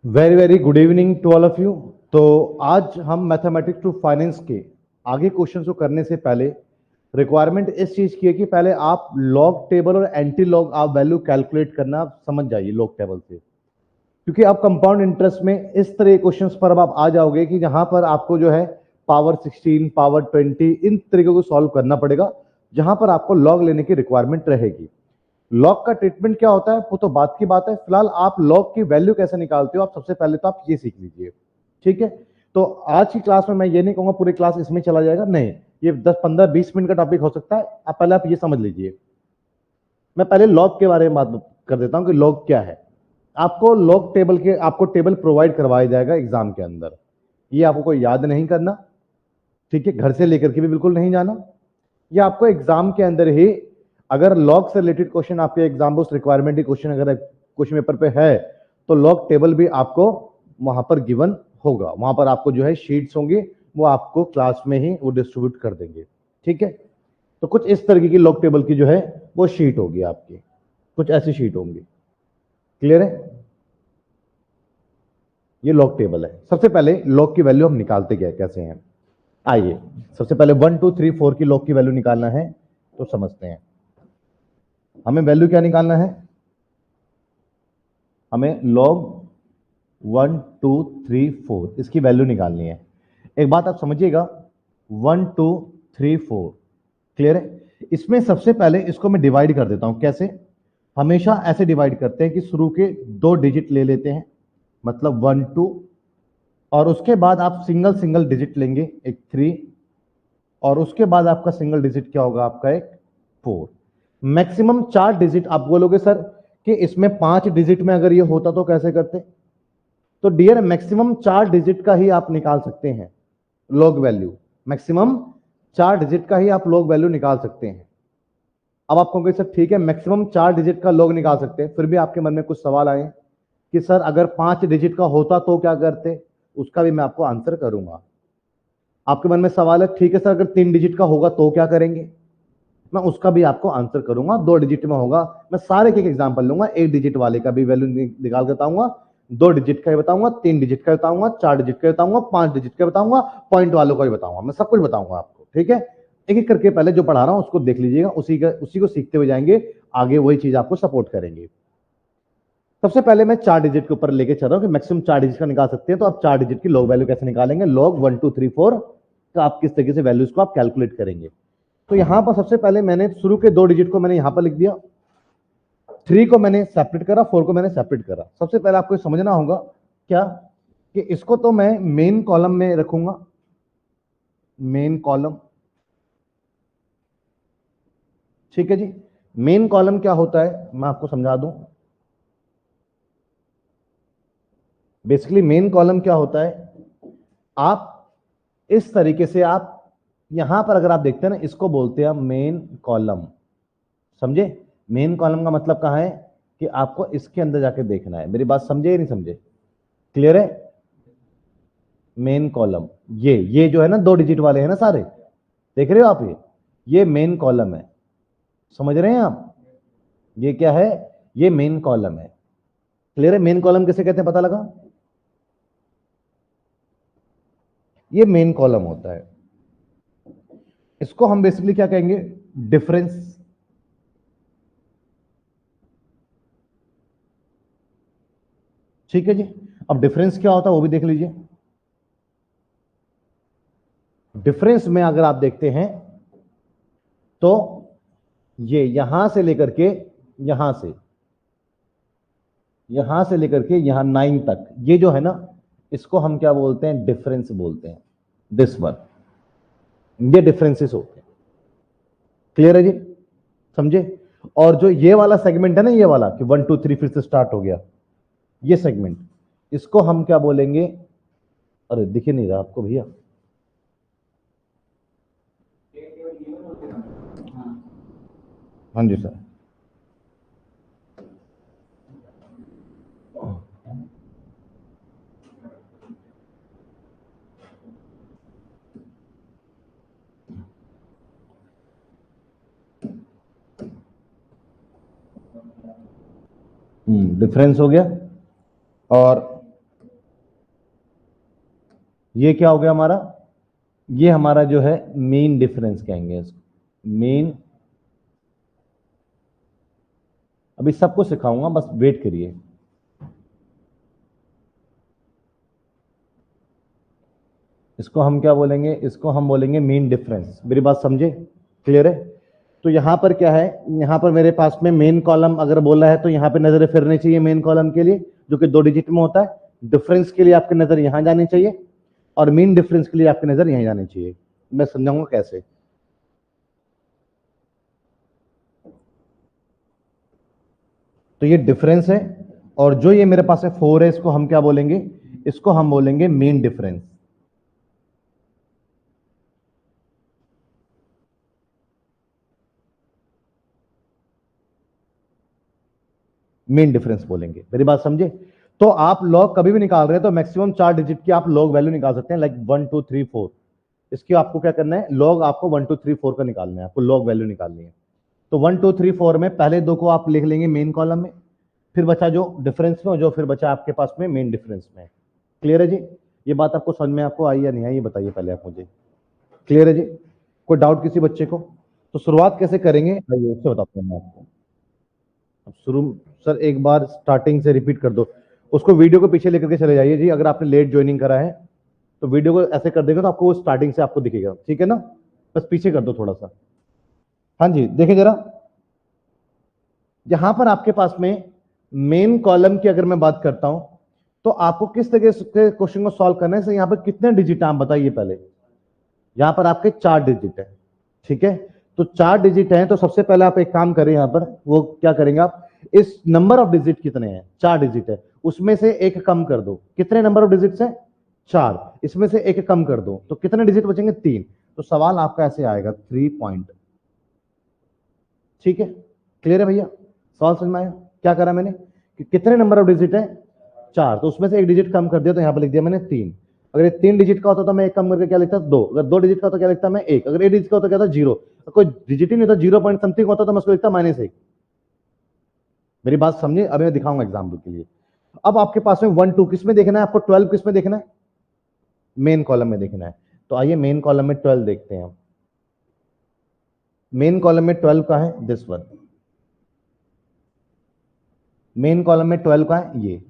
Very very good evening to all of you. तो आज हम मैथमेटिक्स टू फाइनेंस के आगे क्वेश्चंस को करने से पहले रिक्वायरमेंट इस चीज की है कि पहले आप लॉग टेबल और एंटी लॉग आप वैल्यू कैलकुलेट करना समझ जाइए लॉग टेबल से, क्योंकि आप कंपाउंड इंटरेस्ट में इस तरह के क्वेश्चंस पर अब आप आ जाओगे कि जहां पर आपको जो है पावर 16 पावर 20 इन तरीकों को सॉल्व करना पड़ेगा, जहां पर आपको लॉग लेने की रिक्वायरमेंट रहेगी। लॉग का ट्रीटमेंट क्या होता है वो तो बात की बात है, फिलहाल आप लॉग की वैल्यू कैसे निकालते हो आप सबसे पहले तो आप ये सीख लीजिए। ठीक है, तो आज की क्लास में मैं ये नहीं कहूंगा पूरी क्लास इसमें चला जाएगा, नहीं, ये 10 15 20 मिनट का टॉपिक हो सकता है। आप पहले आप ये समझ लीजिए। मैं पहले लॉग के बारे में बात कर देता हूं कि लॉग क्या है। आपको लॉग टेबल के आपको टेबल प्रोवाइड करवाया जाएगा एग्जाम के अंदर, ये आपको कोई याद नहीं करना, ठीक है, घर से लेकर के भी बिल्कुल नहीं जाना। ये आपको एग्जाम के अंदर ही अगर लॉग से रिलेटेड क्वेश्चन आपके एग्जाम उस रिक्वायरमेंट की क्वेश्चन अगर क्वेश्चन पेपर पे है तो लॉग टेबल भी आपको वहां पर गिवन होगा, वहां पर आपको जो है शीट्स होंगी वो आपको क्लास में ही वो डिस्ट्रीब्यूट कर देंगे। ठीक है, तो कुछ इस तरीके की लॉग टेबल की जो है वो शीट होगी आपकी, कुछ ऐसी शीट होंगी। क्लियर है, ये लॉग टेबल है। सबसे पहले लॉग की वैल्यू हम निकालते क्या कैसे हैं, आइए सबसे पहले 1 2 3 4 की लॉग की वैल्यू निकालना है तो समझते हैं। हमें वैल्यू क्या निकालना है, हमें लॉग 1 2 3 4 इसकी वैल्यू निकालनी है। एक बात आप समझिएगा, 1 2 3 4 क्लियर है। इसमें सबसे पहले इसको मैं डिवाइड कर देता हूं। कैसे, हमेशा ऐसे डिवाइड करते हैं कि शुरू के 2 डिजिट ले लेते हैं, मतलब 1 2, और उसके बाद आप सिंगल सिंगल डिजिट लेंगे, एक 3, और उसके बाद आपका सिंगल डिजिट क्या होगा, आपका एक 4। मैक्सिमम 4 डिजिट आप बोलोगे सर कि इसमें 5 डिजिट में अगर ये होता तो कैसे करते, तो डियर मैक्सिमम 4 डिजिट का ही आप निकाल सकते हैं लॉग वैल्यू, मैक्सिमम 4 डिजिट का ही आप लॉग वैल्यू निकाल सकते हैं। अब आप कहोगे सर ठीक है मैक्सिमम 4 डिजिट का लॉग निकाल सकते हैं, फिर भी आपके मन में कुछ सवाल आए कि सर अगर 5 डिजिट का होता तो क्या करते, उसका भी मैं आपको आंसर करूंगा। आपके मन में सवाल है ठीक है सर अगर 3 डिजिट का होगा तो क्या करेंगे, मैं उसका भी आपको आंसर करूंगा। 2 डिजिट में होगा, मैं सारे के एग्जांपल लूंगा, 1 डिजिट वाले का भी वैल्यू निकाल के बताऊंगा, 2 डिजिट का भी बताऊंगा, 3 डिजिट का बताऊंगा, 4 डिजिट का बताऊंगा, 5 डिजिट का बताऊंगा, पॉइंट वालों का भी बताऊंगा, मैं सब कुछ बताऊंगा आपको। ठीक है, एक एक करके पहले जो पढ़ा रहा हूं उसको देख लीजिएगा, उसी को सीखते हुए जाएंगे, आगे वही चीज आपको सपोर्ट करेंगे। सबसे पहले मैं 4 डिजिट के ऊपर लेके चल रहा हूं कि मैक्सिमम 4 डिजिट का निकाल सकते हैं, तो आप 4 डिजिट की लॉग वैल्यू कैसे निकालेंगे, लॉग 1 2 3 4 का आप किस तरीके से वैल्यूज को आप कैलकुलेट करेंगे। तो यहां पर सबसे पहले मैंने शुरू के 2 डिजिट को मैंने यहां पर लिख दिया, 3 को मैंने सेपरेट करा, 4 को मैंने सेपरेट करा। सबसे पहले आपको समझना होगा क्या, कि इसको तो मैं मेन कॉलम में रखूंगा, मेन कॉलम। ठीक है जी, मेन कॉलम क्या होता है मैं आपको समझा दूं। बेसिकली मेन कॉलम क्या होता है, आप इस तरीके से आप यहां पर अगर आप देखते हैं ना, इसको बोलते हैं मेन कॉलम। समझे, मेन कॉलम का मतलब कहां है कि आपको इसके अंदर जाके देखना है। मेरी बात समझे या नहीं समझे, क्लियर है। मेन कॉलम ये जो है ना 2 डिजिट वाले हैं ना सारे, देख रहे हो आप, ये मेन कॉलम है, समझ रहे हैं आप, ये क्या है, ये मेन कॉलम है। क्लियर है, मेन कॉलम किसे कहते हैं पता लगा, ये मेन कॉलम होता है। इसको हम बेसिकली क्या कहेंगे, डिफरेंस। ठीक है जी, अब डिफरेंस क्या होता है वो भी देख लीजिए। डिफरेंस में अगर आप देखते हैं तो ये यहां से लेकर के यहां से लेकर के यहां 9 तक, ये जो है ना इसको हम क्या बोलते हैं, डिफरेंस बोलते हैं, दिस वन, ये डिफरेंसेस होते हैं। क्लियर है जी, समझे। और जो ये वाला सेगमेंट है ना, ये वाला कि 1 2 3 फिर से स्टार्ट हो गया, ये सेगमेंट, इसको हम क्या बोलेंगे, अरे दिखे नहीं रहा आपको भैया, हाँ जी सर, डिफरेंस हो गया। और ये क्या हो गया हमारा, ये हमारा जो है मीन डिफरेंस कहेंगे इसको, मीन। अभी सबको सिखाऊंगा, बस वेट करिए। इसको हम क्या बोलेंगे, इसको हम बोलेंगे मीन डिफरेंस। मेरी बात समझे, क्लियर है। तो यहां पर क्या है, यहां पर मेरे पास में मेन कॉलम अगर बोला है तो यहां पे नजरें फिरनी चाहिए मेन कॉलम के लिए, जो कि 2 डिजिट में होता है। डिफरेंस के लिए आपकी नजर यहां जानी चाहिए, और मीन डिफरेंस के लिए आपकी नजर यहीं जानी चाहिए। मैं समझाऊंगा कैसे। तो ये डिफरेंस है, और जो ये मेरे पास है 4 है, इसको हम क्या बोलेंगे, इसको हम बोलेंगे मीन डिफरेंस। मीन डिफरेंस बोलेंगे, मेरी बात समझे। तो आप लॉग कभी भी निकाल रहे हैं तो मैक्सिमम 4 डिजिट की आप लॉग वैल्यू निकाल सकते हैं, लाइक 1 2 3 4। इसकी आपको क्या करना है, लॉग आपको 1 2 3 4 का निकालना है, आपको लॉग वैल्यू निकालनी है। तो 1 2 3 4 में पहले दो को आप लिख लेंगे मेन कॉलम में, फिर बचा जो डिफरेंस में, और जो फिर बचा आपके पास में मेन डिफरेंस में। क्लियर है जी। ये बात आपको समझ में आपको आई या नहीं आई, ये बताइए पहले आप मुझे। क्लियर है जी। कोई डाउट किसी बच्चे को। तो शुरुआत कैसे करेंगे, आइए उससे बताता हूँ मैं आपको। अब शुरू, सर एक बार स्टार्टिंग से रिपीट कर दो। उसको वीडियो को पीछे लेकर के चले जाइए जी, अगर आपने लेट ज्वाइनिंग करा है तो वीडियो को ऐसे कर देगा तो आपको स्टार्टिंग से आपको दिखेगा, ठीक है ना। बस पीछे कर दो थोड़ा सा। हाँ जी, देखिए जरा, यहां पर आपके पास में मेन कॉलम की अगर मैं बात करता हूं, तो आपको किस तरह के क्वेश्चन को सॉल्व करना है। यहां पर कितने डिजिट आप बताइए पहले। यहां पर आपके 4 डिजिट है, ठीक है। तो 4 डिजिट है, तो सबसे पहले आप एक काम करें, यहां पर वो क्या करेंगे आप, इस नंबर ऑफ डिजिट कितने हैं, 4 डिजिट है, उसमें से एक कम कर दो। कितने नंबर ऑफ डिजिट है, 4, इसमें से एक कम कर दो तो कितने डिजिट बचेंगे, 3। तो सवाल आपका ऐसे आएगा 3 पॉइंट। ठीक है, क्लियर है भैया। सवाल समझ में आया क्या करा मैंने, कि कितने नंबर ऑफ डिजिट है, 4, तो उसमें से एक डिजिट कम कर दिया, तो यहां पर लिख दिया मैंने 3। अगर ये 3 डिजिट का होता तो मैं एक कम करके क्या लिखता, 2। अगर 2 डिजिट का होता क्या लिखता मैं 1। अगर 1 डिजिट का होता क्या था, 0। कोई डिजिट ही नहीं था, 0 पॉइंट समथिंग होता तो मैं उसको लिखता -1। मेरी बात समझिए, अभी मैं दिखाऊंगा एग्जाम्पल के लिए। अब आपके पास में 1 2 किस में देखना है आपको, 12 किस में देखना है, मेन कॉलम में देखना है। तो आइए मेन कॉलम में 12 देखते हैं। मेन कॉलम में 12 का है दिस वन, मेन कॉलम में 12 का है ये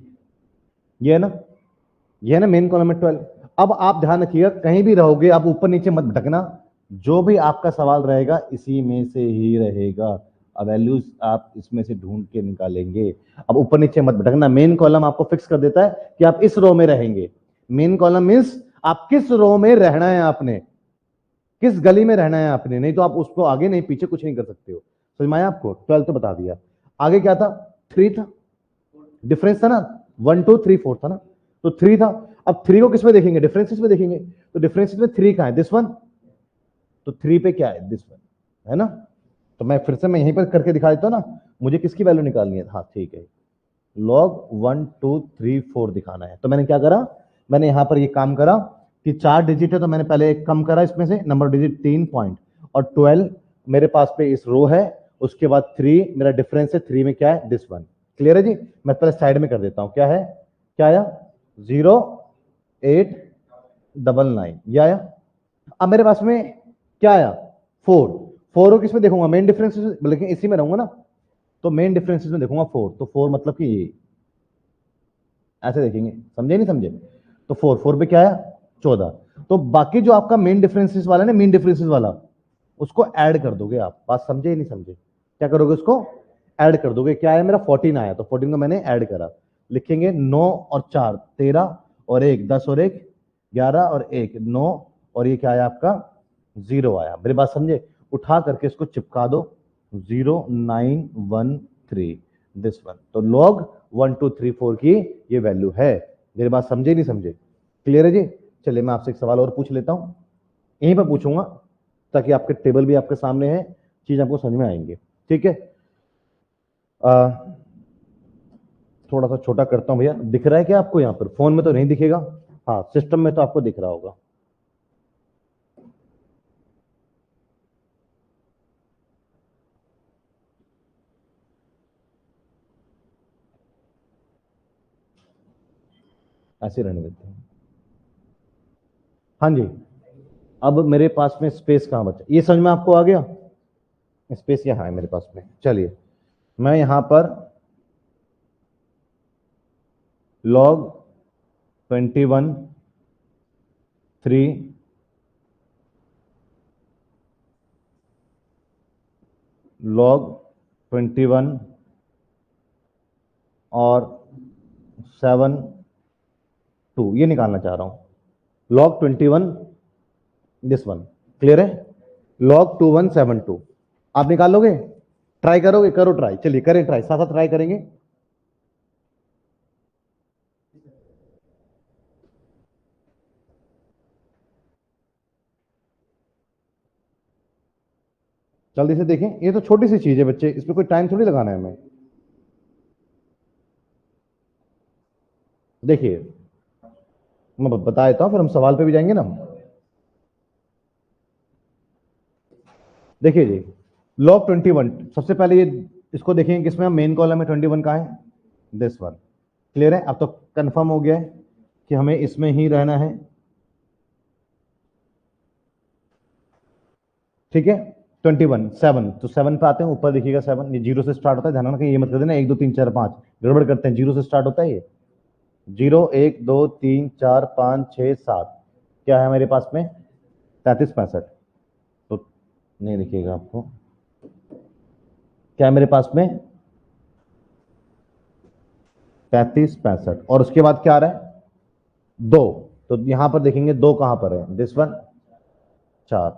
है ना, ये है ना मेन कॉलम में 12। अब आप ध्यान रखिएगा, कहीं भी रहोगे आप ऊपर नीचे मत भटकना, जो भी आपका सवाल रहेगा इसी में से ही रहेगा। अब वैल्यूज आप इसमें से ढूंढ के निकालेंगे। अब ऊपर नीचे मत भटकना, मेन कॉलम आपको फिक्स कर देता है कि आप इस रो में रहेंगे। मेन कॉलम मीन्स आप किस रो में रहना है आपने, किस गली में रहना है आपने, नहीं तो आप उसको आगे नहीं पीछे कुछ नहीं कर सकते हो। समझ में आया आपको, 12 तो बता दिया। आगे क्या था, 3 था, डिफरेंस था ना, 1 2 3 4 था ना, तो 3 था। अब 3 को किस में देखेंगे, डिफरेंसेस में देखेंगे। तो डिफरेंसेस में 3 का है, दिस वन। तो 3 पे क्या है, दिस वन, है ना। तो मैं फिर से मैं यहीं पर करके दिखा देता हूं ना, मुझे किसकी वैल्यू निकालनी है, हाँ ठीक है। लॉग 1 2 3 4 दिखाना है, तो मैंने क्या करा, मैंने यहां पर ये काम करा कि 4 डिजिट है, तो मैंने पहले एक कम करा इसमें से नंबर डिजिट 3 पॉइंट, और 12 मेरे पास पे इस रो है। उसके बाद 3 मेरा डिफरेंस है, 3 में क्या है, दिस वन। क्लियर है जी। मैं पहले साइड में कर देता हूं, क्या है, क्या आया, 0 8 9 9, ये आया। अब मेरे पास में क्या आया, 4। 4 को किस में देखूंगा, मेन डिफरेंस, लेकिन इसी में रहूंगा ना, तो मेन डिफरेंसेस में देखूंगा 4। तो 4 मतलब कि ये ऐसे देखेंगे, समझे नहीं समझे। तो 4 पे क्या है, 14। तो बाकी जो आपका मेन डिफरेंसेस वाला है ना, मेन डिफरेंसेस वाला, उसको ऐड कर दोगे आप। बात समझे ही नहीं समझे, क्या करोगे, उसको ऐड कर दोगे। क्या है मेरा 14 आया, तो 14 को मैंने ऐड करा। लिखेंगे 9 और 4 13, और 1 10, और 1 11, और 1 9, और ये क्या आया आपका, 0 आया। मेरी बात समझे, उठा करके इसको चिपका दो, 0 9 1 3, दिस वन। तो लॉग 1 2 3 4 की ये वैल्यू है। मेरी बात समझे नहीं समझे, क्लियर है जी। चलिए मैं आपसे एक सवाल और पूछ लेता हूं, यहीं पर पूछूंगा, ताकि आपके टेबल भी आपके सामने है, चीज आपको समझ में आएंगे, ठीक है। थोड़ा सा छोटा करता हूं भैया, दिख रहा है क्या आपको, यहाँ पर फोन में तो नहीं दिखेगा, हाँ सिस्टम में तो आपको दिख रहा होगा। ऐसे रहने देते हैं। हाँ जी, अब मेरे पास में स्पेस कहाँ बचा, ये समझ में आपको आ गया? स्पेस यहाँ है मेरे पास में। चलिए मैं यहां पर log 21 3 log 21 और 7 2 ये निकालना चाह रहा हूं। log 21 दिस वन, क्लियर है? log 2172 आप निकाल लोगे? ट्राई करोगे? करो ट्राई, चलिए करें ट्राई, साथ साथ ट्राई करेंगे। जल्दी से देखें, ये तो छोटी सी चीज है बच्चे, इसमें कोई टाइम थोड़ी लगाना है हमें। देखिए मैं बता देता हूं, फिर हम सवाल पे भी जाएंगे ना। देखिए जी, log 21 सबसे पहले ये इसको देखेंगे किसमें, हम मेन कॉलम में 21 का है, दिस वन, क्लियर है? अब तो कंफर्म हो गया है कि हमें इसमें ही रहना है, ठीक है? 21 7, तो 7 पे आते हैं, ऊपर देखिएगा 7, ये जीरो से स्टार्ट होता है, ध्यान रखना ये मत कर देना 1 2 3 4 5, गड़बड़ करते हैं, जीरो से स्टार्ट होता है ये, 0 1 2 3 4 5 6 7, क्या है मेरे पास में 33 65, तो नहीं दिखेगा आपको, क्या है मेरे पास में 33 65, और उसके बाद क्या आ रहा है 2, तो यहां पर देखेंगे 2 कहां पर है, दिस वन 4,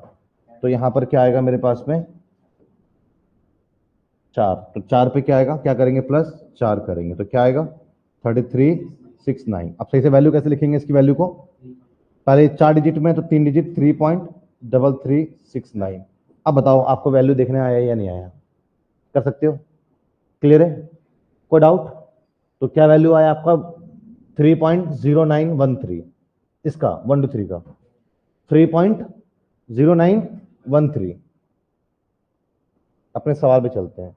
तो यहां पर क्या आएगा मेरे पास में 4, तो 4 पे क्या आएगा, क्या करेंगे प्लस 4 करेंगे तो क्या आएगा 3369। अब सही से वैल्यू कैसे लिखेंगे इसकी वैल्यू को, पहले 4 डिजिट में तो 3 डिजिट 3.3369। अब बताओ आपको वैल्यू देखने आया या नहीं आया, कर सकते हो? क्लियर है? कोई डाउट? तो क्या वैल्यू आया आपका 3.0913, इसका 1 2 3 का 3.0913। अपने सवाल पे चलते हैं।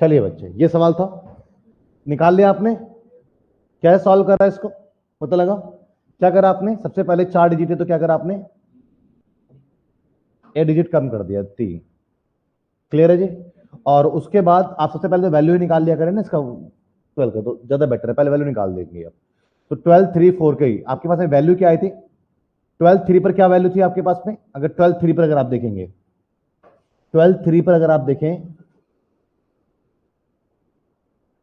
चलिए बच्चे, ये सवाल था, निकाल लिया आपने? क्या सॉल्व करा इसको, पता लगा? क्या करा आपने? सबसे पहले 4 डिजिट है तो क्या करा आपने, ए डिजिट कम कर दिया 3, क्लियर है जी? और उसके बाद आप सबसे पहले तो वैल्यू ही निकाल लिया करें ना इसका 12 का, तो ज्यादा बेटर है, पहले वैल्यू निकाल देंगे आप। तो 12 3 4 के ही आपके पास में वैल्यू क्या आई थी, 12 3 पर क्या वैल्यू थी आपके पास में, अगर 12 3 पर अगर आप देखेंगे, 12 3 पर अगर आप देखें,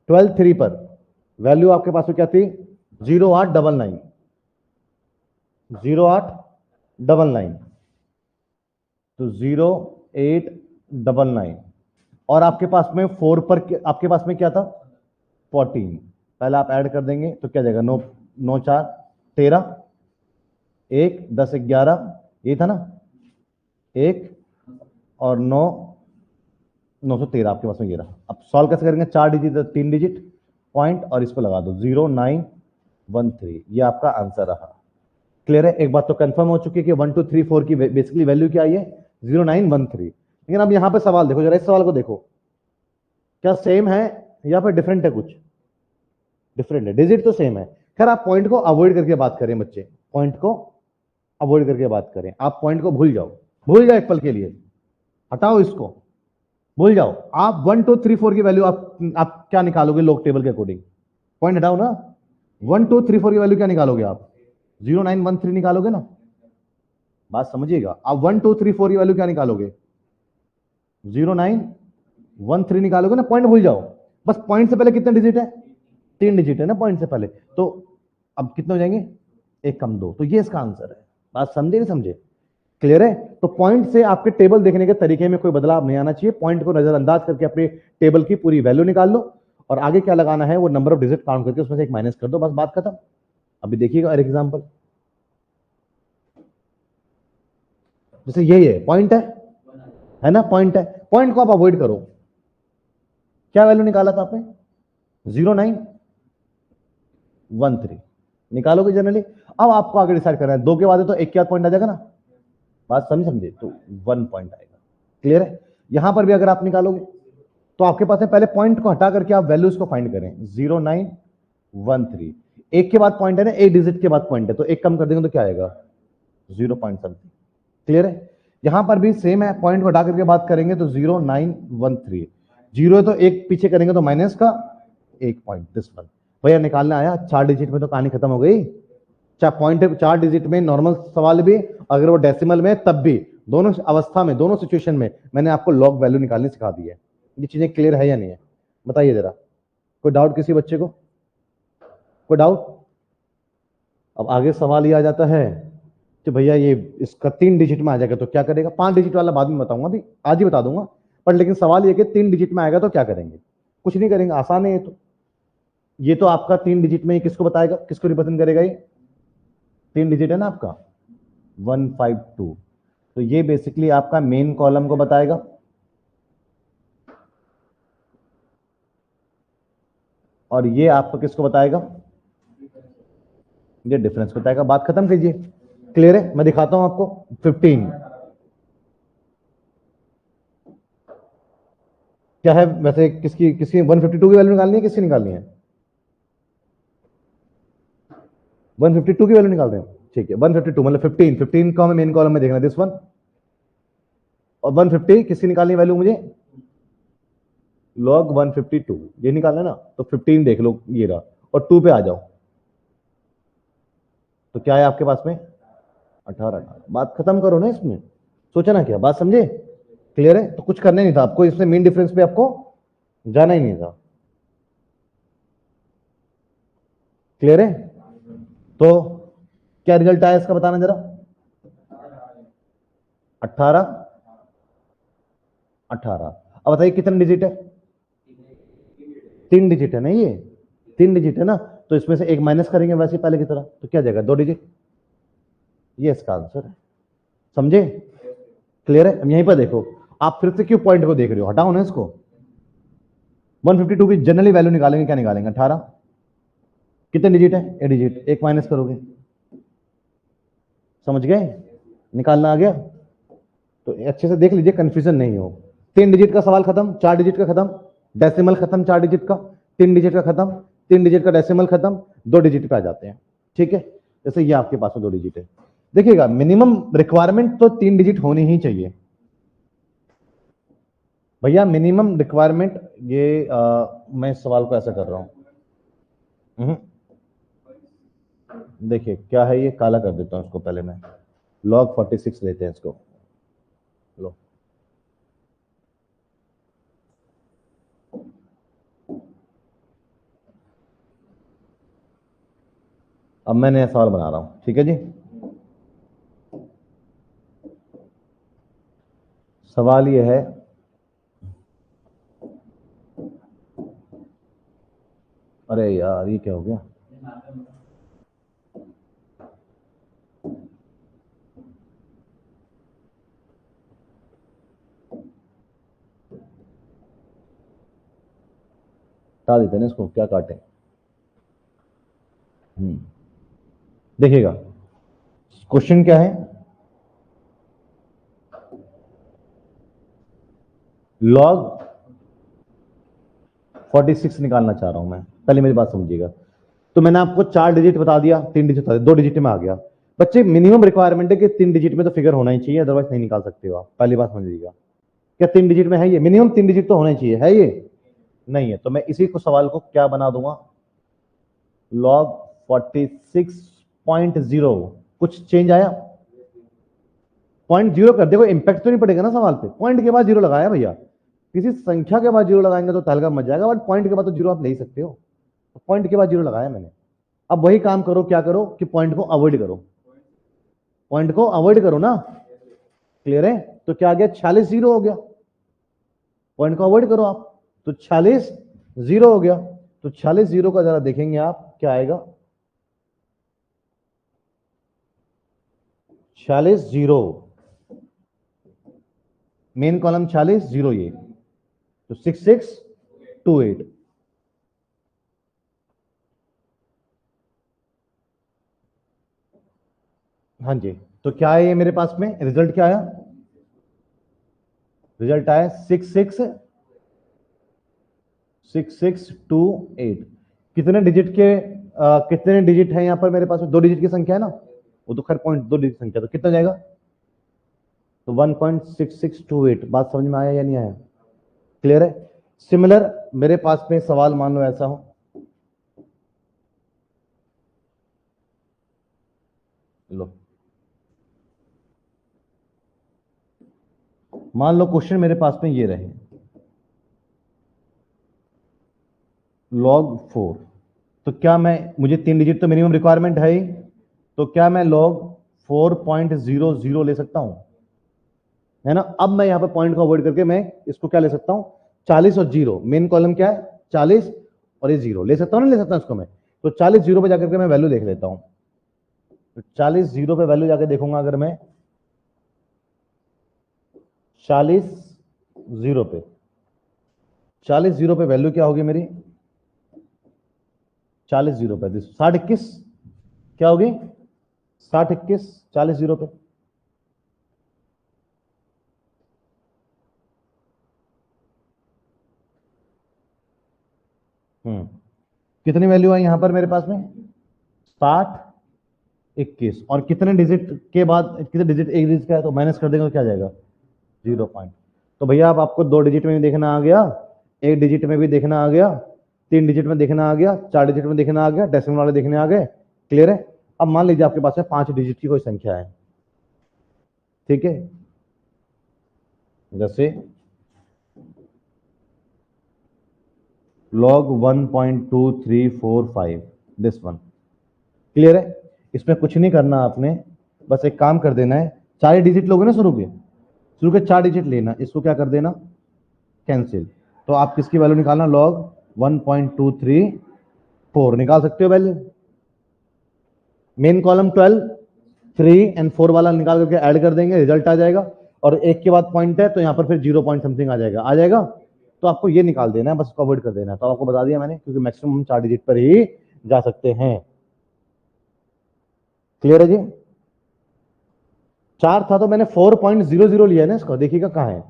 12 3 पर वैल्यू आपके पास में क्या थी 0899, 0899, तो 0899, और आपके पास में 4 पर आपके पास में क्या था 14, पहले आप ऐड कर देंगे तो क्या जाएगा 9 9 4 13, 1 10 11, ये था ना 1 और 9 913 आपके पास में ये रहा। अब सॉल्व कैसे करेंगे, 4 डिजिट 3 डिजिट पॉइंट और इस पर लगा दो 0913, ये आपका आंसर रहा। क्लियर है? एक बात तो कंफर्म हो चुकी है कि 1 2 3 4 की बेसिकली वैल्यू क्या आई है 0913। लेकिन अब यहां पे सवाल देखो जरा, इस सवाल को देखो, क्या सेम है या फिर डिफरेंट है, कुछ डिफरेंट है, डिजिट तो सेम है। खैर आप पॉइंट को अवॉइड करके बात करें बच्चे, पॉइंट को अवॉइड करके बात करें, आप पॉइंट को भूल जाओ, भूल जाओ एक पल के लिए, हटाओ इसको, भूल जाओ। आप 1 2 3 4 की वैल्यू आप क्या निकालोगे लोग टेबल के अकॉर्डिंग, पॉइंट हटाओ ना, 1 2 3 4 की वैल्यू क्या निकालोगे आप 0913 निकालोगे ना, बात समझिएगा। आप 1 2 3 4 की वैल्यू क्या निकालोगे 0913 निकालोगे ना, पॉइंट भूल जाओ। बस पॉइंट से पहले कितने डिजिट है 3 डिजिट है ना पॉइंट से पहले, तो अब कितने हो जाएंगे 1 कम 2, तो ये इसका आंसर है। बात समझे नहीं समझे? क्लियर है? तो पॉइंट से आपके टेबल देखने के तरीके में कोई बदलाव नहीं आना चाहिए, पॉइंट को नजरअंदाज करके अपने टेबल की पूरी वैल्यू निकाल लो और आगे क्या लगाना है वो नंबर ऑफ डिजिट काउंट करके उसमें से एक माइनस कर दो, बस बात खत्म। अभी देखिएगा एक एग्जांपल, जैसे ये पॉइंट है ना, पॉइंट है, पॉइंट को आप अवॉइड करो। क्या वैल्यू निकाला था आपने 0913 निकालोगे जनरली। अब आपको आगे डिसाइड करना है, 2 के बाद तो एक क्या पॉइंट आ जाएगा ना, बात समझे, तो 1 पॉइंट आएगा। क्लियर है? यहां पर भी अगर आप निकालोगे तो आपके पास है, पहले पॉइंट को हटा करके आप वैल्यूज को फाइंड करें 0913, एक के बाद पॉइंट है ना, एक डिजिट के बाद पॉइंट है, तो एक कम कर देंगे तो क्या आएगा, 0 पॉइंट समथिंग। क्लियर है। यहां पर भी सेम है, पॉइंट को हटा करके बात करेंगे तो 0913, जीरो है तो एक पीछे करेंगे तो माइनस का 1 पॉइंट, दिस वन। भैया निकालने आया, 4 डिजिट में तो कहानी खत्म हो गई। चाहे पॉइंट 4 डिजिट में नॉर्मल सवाल भी, अगर वो डेसिमल में तब भी, दोनों अवस्था में, दोनों सिचुएशन में मैंने आपको लॉग वैल्यू निकालनी सिखा दी है। ये चीजें क्लियर है या नहीं है, बताइए जरा। कोई डाउट किसी बच्चे को, कोई डाउट? अब आगे सवाल ये आ जाता है कि भैया ये इसका 3 डिजिट में आ जाएगा तो क्या करेगा। 5 डिजिट वाला बाद में बताऊंगा, अभी आज ही बता दूंगा, पर लेकिन सवाल ये कि 3 डिजिट में आएगा तो क्या करेंगे। कुछ नहीं करेंगे, आसान है ये तो आपका 3 डिजिट में, ये किसको बताएगा, किसको रिप्रेजेंट करेगा, ये 3 डिजिट है ना आपका 152, तो ये बेसिकली आपका मेन कॉलम को बताएगा, और ये आपको किसको बताएगा, ये डिफरेंस बताएगा। बात खत्म कीजिए। क्लियर है। मैं दिखाता हूं आपको 15 क्या है वैसे, किसकी किसकी 152 की वैल्यू निकालनी है, किसकी निकालनी है, 152 की वैल्यू निकाल रहे हैं, ठीक है। 152 मतलब 15 को हमें मेन कॉलम में देखना, दिस वन। और 150 किसकी निकालनी वैल्यू मुझे, log 152 ये निकालना ना, तो 15 देख लो ये रहा, और 2 पे आ जाओ, तो क्या है आपके पास में 18। बात खत्म करो ना, इसमें सोचा ना क्या, बात समझे। क्लियर है। तो कुछ करना नहीं था आपको, इसमें मेन डिफरेंस पे आपको जाना ही नहीं था। क्लियर है। तो क्या रिजल्ट आया इसका बताना जरा, 18 18। अब बताइए कितने डिजिट है, 3 डिजिट है ना, ये 3 डिजिट है ना, तो इसमें से एक माइनस करेंगे वैसे पहले की तरह, तो क्या जाएगा 2 डिजिट, ये इसका आंसर है। समझे। क्लियर है। अब यहीं पर देखो, आप फिर से क्यों पॉइंट को देख रहे हो, हटाओ ना इसको। 152 की जनरली वैल्यू निकालेंगे, क्या निकालेंगे 18, कितने डिजिट है, ए डिजिट, एक माइनस करोगे, समझ गए, निकालना आ गया। तो अच्छे से देख लीजिए, कंफ्यूजन नहीं हो। 3 डिजिट का सवाल खत्म, 4 डिजिट का खत्म, डेसिमल खत्म 4 डिजिट का, 3 डिजिट का खत्म, 3 डिजिट का डेसिमल खत्म, 2 डिजिट पे आ जाते हैं। ठीक है। जैसे ये आपके पास में 2 डिजिट है, देखिएगा मिनिमम रिक्वायरमेंट तो 3 डिजिट होनी ही चाहिए भैया, मिनिमम रिक्वायरमेंट। ये मैं इस सवाल को ऐसा कर रहा हूं, देखिए क्या है, ये काला कर देता हूं इसको पहले मैं, log 46 लेते हैं इसको, लो। अब मैं नया सवाल बना रहा हूं, ठीक है जी। सवाल ये है, अरे यार ये क्या हो गया, हटा देते हैं इसको, क्या काटे। देखिएगा क्वेश्चन क्या है, log 46 निकालना चाह रहा हूं मैं, पहले मेरी बात समझिएगा। तो मैंने आपको 4 डिजिट बता दिया, 3 डिजिट बता दिया, 2 डिजिट में आ गया। बच्चे मिनिमम रिक्वायरमेंट है कि 3 डिजिट में तो फिगर होना ही चाहिए, अदरवाइज नहीं निकाल सकते हो आप, पहली बात समझिएगा। क्या 3 डिजिट में है ये, मिनिमम 3 डिजिट तो होना ही चाहिए, है ये नहीं है, तो मैं इसी को सवाल को क्या बना दूंगा, log 46.0। कुछ चेंज आया, 0.0 कर देखो, इंपैक्ट तो नहीं पड़ेगा ना सवाल पे, पॉइंट के बाद 0 लगाया भैया, किसी संख्या के बाद 0 लगाएंगे तो तहलका मच जाएगा, बट पॉइंट के बाद तो 0 आप ले ही सकते हो, तो पॉइंट के बाद 0 लगाया मैंने। अब वही काम करो, क्या करो कि पॉइंट को अवॉइड करो, पॉइंट को अवॉइड करो ना। क्लियर है। तो क्या आ गया, 46 0 हो गया, पॉइंट को अवॉइड करो आप, तो 46 0 हो गया। तो 46 0 का जरा देखेंगे आप क्या आएगा, 46 0, मेन कॉलम 46 0, ये तो 6628। हाँ जी। तो क्या है ये मेरे पास में रिजल्ट क्या आया, रिजल्ट आया 6628। कितने डिजिट के कितने डिजिट है यहाँ पर मेरे पास में? 2 डिजिट की संख्या है ना, वो तो खैर पॉइंट 2 डिजिट संख्या, तो कितना जाएगा? तो 1.6628। बात समझ में आया या नहीं आया? क्लियर है? सिमिलर मेरे पास में सवाल मान लो ऐसा हो, लो मान लो क्वेश्चन मेरे पास में ये रहे, log 4, तो क्या मैं, मुझे 3 डिजिट तो मिनिमम रिक्वायरमेंट है ही, तो क्या मैं log 4.00 ले सकता हूं? है ना। अब मैं यहां पर पॉइंट को अवॉइड करके मैं इसको क्या ले सकता हूं? 40 और 0, मेन कॉलम क्या है? 40 और ये 0 ले सकता हूं ना, ले सकता हूं इसको मैं? तो 40 0 पे जाकर के मैं वैल्यू देख लेता हूं। तो 40 0 पे वैल्यू जाकर देखूंगा, अगर मैं 40 0 पे, 40 0 पे वैल्यू क्या होगी मेरी? 40 0 पे 60 21 क्या होगी? 60 21 40 0 पे। कितनी वैल्यू आई यहां पर मेरे पास में? 60 21, और कितने डिजिट के बाद, कितने डिजिट, एक डिजिट का है तो माइनस कर देंगे तो क्या जाएगा? 0 पॉइंट। तो भैया अब आपको 2 डिजिट में भी देखना आ गया, एक डिजिट में भी देखना आ गया, 3 डिजिट में देखना आ गया, 4 डिजिट में देखना आ गया, डेसिमल वाले देखने आ गए। क्लियर है? अब मान लीजिए आपके पास में 5 डिजिट की कोई संख्या है, ठीक है, जैसे log 1.2345, दिस वन। क्लियर है? इसमें कुछ नहीं करना आपने, बस एक काम कर देना है, 4 डिजिट लोगे ना शुरू के 4 डिजिट लेना, इसको क्या कर देना? कैंसिल। तो आप किसकी वैल्यू निकालना? log 1.234 निकाल सकते हो वैल्यू। मेन कॉलम 12, 3 एंड 4 वाला निकाल करके ऐड कर देंगे, रिजल्ट आ जाएगा। और एक के बाद पॉइंट है तो यहां पर फिर 0 पॉइंट समथिंग आ जाएगा। तो आपको ये निकाल देना है, बस इसको अवॉइड कर देना है। तो आपको बता दिया मैंने, क्योंकि मैक्सिमम हम 4 डिजिट पर ही जा सकते हैं। क्लियर है जी? 4 था तो मैंने 4.00 लिया है ना इसको, देखिएगा कहां है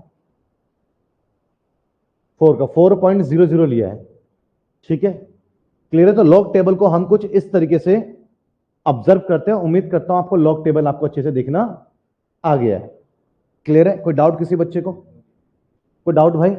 4 का, 4.00 लिया है। ठीक है, क्लियर है? तो लॉग टेबल को हम कुछ इस तरीके से ऑब्जर्व करते हैं। उम्मीद करता हूं आपको लॉग टेबल आपको अच्छे से दिखना आ गया है। क्लियर है? कोई डाउट किसी बच्चे को? कोई डाउट भाई?